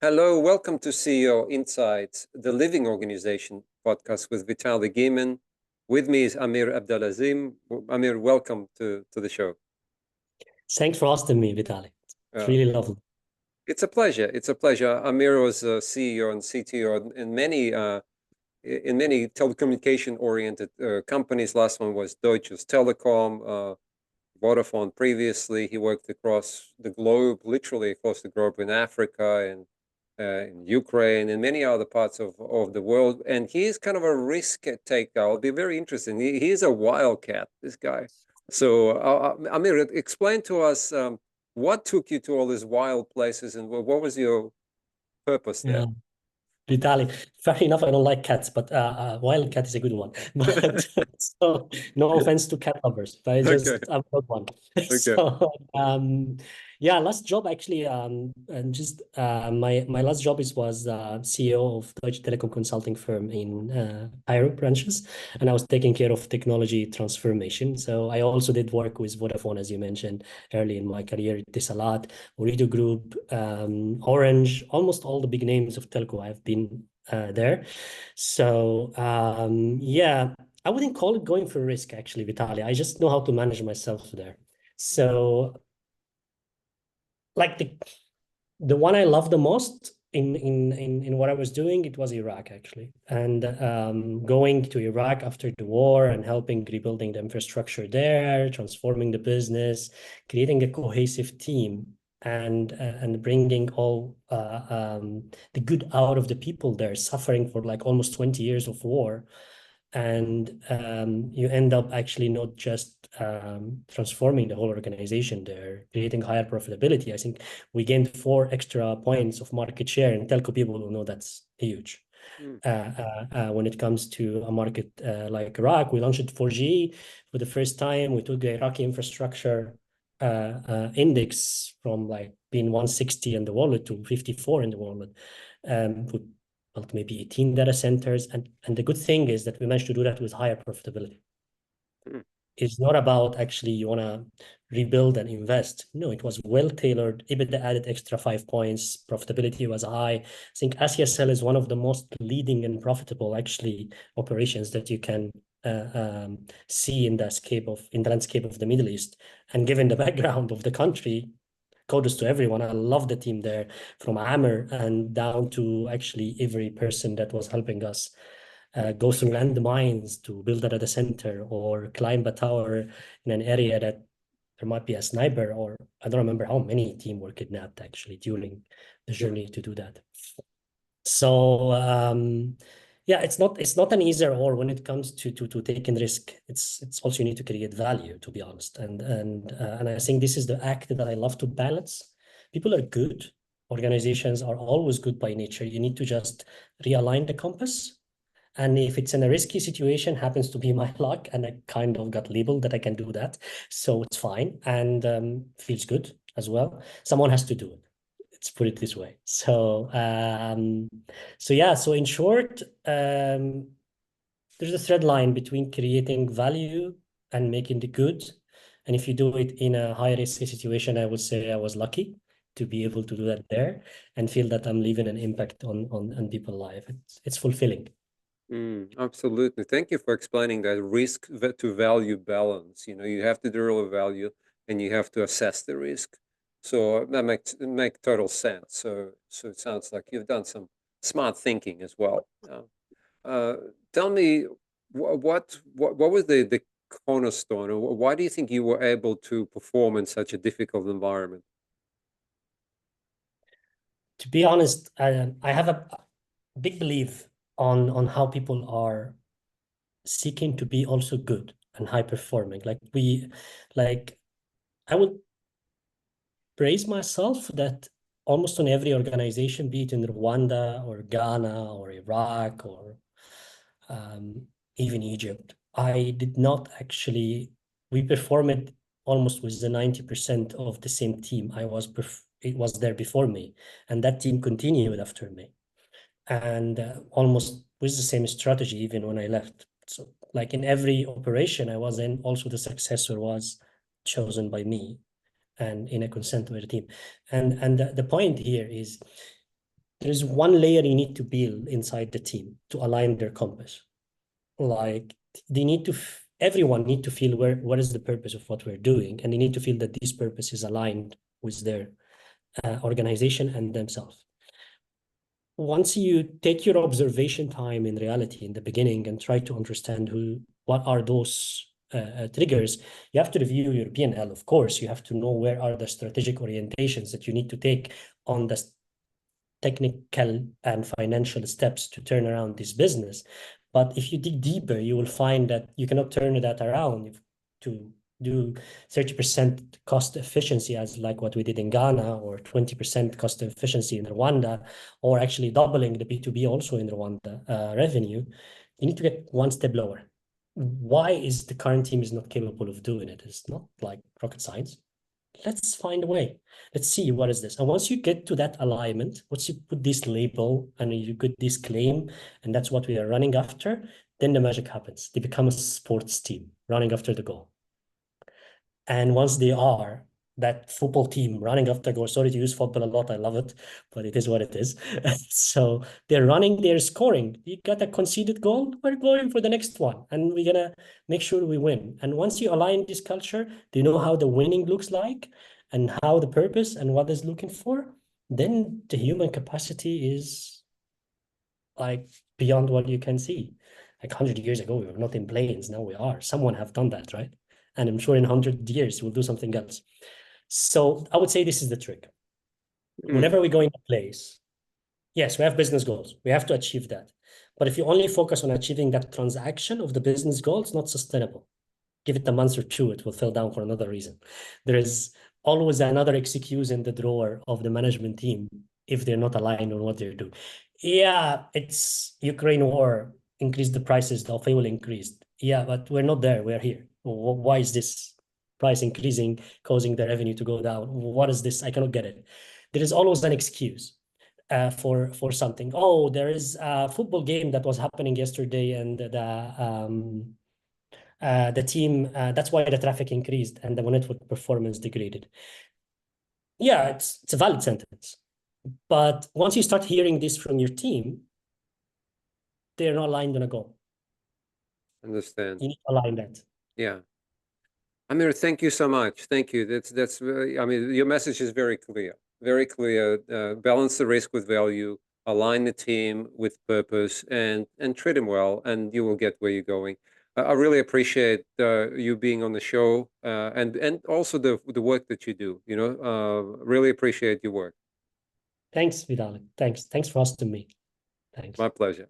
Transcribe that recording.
Hello, welcome to CEO Insights, the Living Organization podcast with Vitaly Giman. With me is Amir Abdelazim. Amir, welcome to the show. Thanks for asking me, Vitaly. It's Uh, really lovely. it's a pleasure. It's a pleasure. Amir was a CEO and CTO in many telecommunication-oriented companies. Last one was Deutsche Telekom, Vodafone. Previously, he worked across the globe, literally across the globe in Africa and in Ukraine and many other parts of the world. And he's kind of a risk taker. It'll be very interesting. He's a wildcat, this guy. So, Amir, explain to us what took you to all these wild places and what was your purpose there? Yeah, Vitaly. Fair enough, I don't like cats, but wild cat is a good one. But so no offense to cat lovers, but Okay. I'm not one. Okay. So yeah, last job actually, and just my last job was CEO of Deutsche Telekom consulting firm in Cairo branches, and I was taking care of technology transformation. So I also did work with Vodafone, as you mentioned early in my career, Etisalat, Ooredoo Group, Orange, almost all the big names of telco I've been there. So yeah, I wouldn't call it going for risk actually, Vitaly. I just know how to manage myself there. So like the one I love the most in what I was doing, it was Iraq actually. And going to Iraq after the war and helping rebuilding the infrastructure there, transforming the business, creating a cohesive team and bringing all the good out of the people there suffering for like almost 20 years of war. And you end up actually not just transforming the whole organization there, creating higher profitability. I think we gained 4 extra points of market share, and telco people will know that's huge. When it comes to a market like Iraq, we launched 4G for the first time. We took the Iraqi infrastructure index from like being 160 in the world to 54 in the world. We built maybe 18 data centers. And the good thing is that we managed to do that with higher profitability. It's not about actually you want to rebuild and invest. No, it was well tailored. EBITDA added extra 5 points. Profitability was high. I think ASIACell is one of the most leading and profitable actually operations that you can see in the landscape of the Middle East. And given the background of the country, kudos to everyone. I love the team there, from Amir and down to actually every person that was helping us go through landmines to build a data center or climb a tower in an area that there might be a sniper, or I don't remember how many team were kidnapped actually during the journey to do that. So yeah, it's not an either or when it comes to taking risk. It's also you need to create value, to be honest. And I think this is the act that I love to balance. People are good. Organizations are always good by nature. You need to just realign the compass. And if it's in a risky situation, happens to be my luck, and I kind of got labeled that I can do that. So it's fine and feels good as well. Someone has to do it. Let's put it this way. So yeah, so in short, there's a thread line between creating value and making the good. And if you do it in a high risk situation, I would say I was lucky to be able to do that there and feel that I'm leaving an impact on people's life. It's fulfilling. Absolutely. Thank you for explaining that risk to value balance. You have to deliver value and you have to assess the risk. So that make total sense. So it sounds like you've done some smart thinking as well. Uh, Tell me what was the cornerstone, or why do you think you were able to perform in such a difficult environment? To be honest, I have a big belief on how people are seeking to be also good and high performing. Like I would praise myself that almost on every organization, be it in Rwanda or Ghana or Iraq or even Egypt, I did not actually, we performed almost with the 90% of the same team. It was there before me, and that team continued after me, and almost with the same strategy even when I left. So like in every operation I was in, also the successor was chosen by me and in a consent with the team. And the point here is there's one layer you need to build inside the team to align their compass. Like they need to, everyone need to feel what is the purpose of what we're doing, and they need to feel that this purpose is aligned with their organization and themselves. Once you take your observation time in reality in the beginning and try to understand what are those triggers, you have to review your P&L, of course. You have to know where are the strategic orientations that you need to take on the technical and financial steps to turn around this business. But if you dig deeper, you will find that you cannot turn that around to do 30% cost efficiency as like what we did in Ghana, or 20% cost efficiency in Rwanda, or actually doubling the B2B also in Rwanda revenue. You need to get one step lower. Why is the current team is not capable of doing it? It's not like rocket science. Let's find a way. Let's see what is this. And once you get to that alignment, once you put this label and you get this claim, and that's what we are running after, then the magic happens. They become a sports team running after the goal. And once they are that football team running after goal, sorry to use football a lot, I love it, but it is what it is. So they're running, they're scoring. You got a conceded goal, we're going for the next one, and we're gonna make sure we win. And once you align this culture, they know how the winning looks like and how the purpose and what is looking for, then the human capacity is like beyond what you can see. Like 100 years ago, we were not in planes, now we are. Someone have done that, right? And I'm sure in 100 years, we'll do something else. So I would say this is the trick. Whenever we go into place, yes, we have business goals. We have to achieve that. But if you only focus on achieving that transaction of the business goal, it's not sustainable. Give it a month or two, it will fall down for another reason. There is always another excuse in the drawer of the management team if they're not aligned on what they're doing. Yeah, it's Ukraine war, increase the prices, the fuel increased. Yeah, but we're not there, we're here. Why is this price increasing, causing the revenue to go down? What is this? I cannot get it. There is always an excuse for something. Oh, there is a football game that was happening yesterday, and the team, that's why the traffic increased and the network performance degraded. Yeah, it's a valid sentence. But once you start hearing this from your team, they're not aligned on a goal. Understand. You need to align that. Yeah. Amir, thank you so much. Thank you. That's very, I mean, your message is very clear. Very clear. Balance the risk with value, align the team with purpose, and treat them well, and you will get where you're going. I really appreciate you being on the show, and also the work that you do. You know, really appreciate your work. Thanks, Vidal. Thanks for hosting me. Thanks. My pleasure.